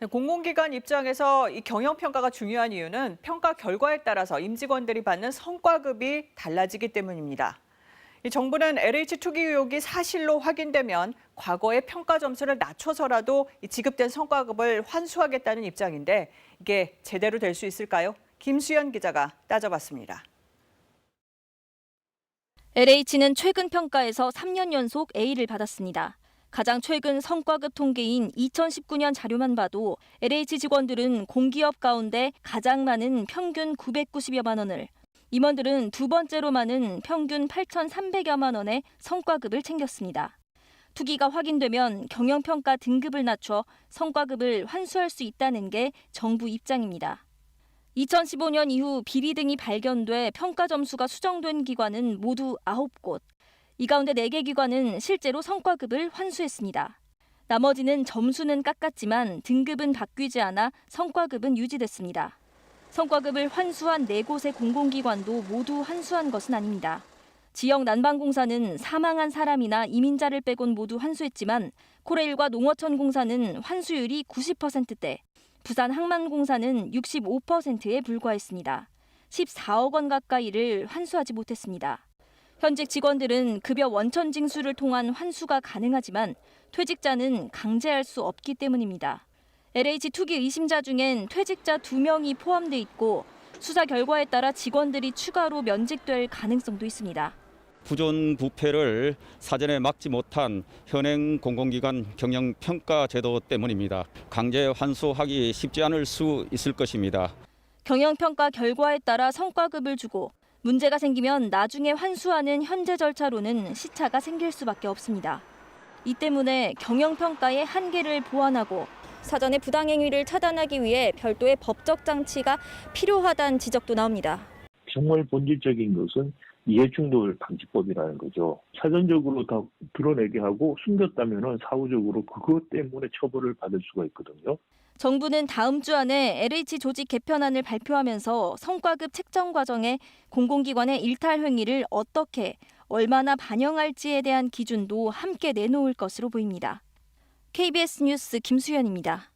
네, 공공기관 입장에서 이 경영평가가 중요한 이유는 평가 결과에 따라서 임직원들이 받는 성과급이 달라지기 때문입니다. 이 정부는 LH 투기 의혹이 사실로 확인되면 과거의 평가 점수를 낮춰서라도 이 지급된 성과급을 환수하겠다는 입장인데 이게 제대로 될 수 있을까요? 김수연 기자가 따져봤습니다. LH는 최근 평가에서 3년 연속 A를 받았습니다. 가장 최근 성과급 통계인 2019년 자료만 봐도 LH 직원들은 공기업 가운데 가장 많은 평균 990여만 원을, 임원들은 두 번째로 많은 평균 8,300여만 원의 성과급을 챙겼습니다. 투기가 확인되면 경영평가 등급을 낮춰 성과급을 환수할 수 있다는 게 정부 입장입니다. 2015년 이후 비리 등이 발견돼 평가 점수가 수정된 기관은 모두 9곳. 이 가운데 4개 기관은 실제로 성과급을 환수했습니다. 나머지는 점수는 깎았지만 등급은 바뀌지 않아 성과급은 유지됐습니다. 성과급을 환수한 4곳의 공공기관도 모두 환수한 것은 아닙니다. 지역 난방공사는 사망한 사람이나 이민자를 빼곤 모두 환수했지만 코레일과 농어촌공사는 환수율이 90%대, 부산 항만공사는 65%에 불과했습니다. 14억 원 가까이를 환수하지 못했습니다. 현직 직원들은 급여 원천 징수를 통한 환수가 가능하지만 퇴직자는 강제할 수 없기 때문입니다. LH 투기 의심자 중엔 퇴직자 2명이 포함돼 있고 수사 결과에 따라 직원들이 추가로 면직될 가능성도 있습니다. 부존부패를 사전에 막지 못한 현행 공공기관 경영평가 제도 때문입니다. 강제 환수하기 쉽지 않을 수 있을 것입니다. 경영평가 결과에 따라 성과급을 주고 문제가 생기면 나중에 환수하는 현재 절차로는 시차가 생길 수밖에 없습니다. 이 때문에 경영평가의 한계를 보완하고 사전에 부당행위를 차단하기 위해 별도의 법적 장치가 필요하다는 지적도 나옵니다. 정말 본질적인 것은 이해충돌 방지법이라는 거죠. 사전적으로 다 드러내게 하고 숨겼다면 사후적으로 그것 때문에 처벌을 받을 수가 있거든요. 정부는 다음 주 안에 LH 조직 개편안을 발표하면서 성과급 책정 과정에 공공기관의 일탈 행위를 어떻게, 얼마나 반영할지에 대한 기준도 함께 내놓을 것으로 보입니다. KBS 뉴스 김수연입니다.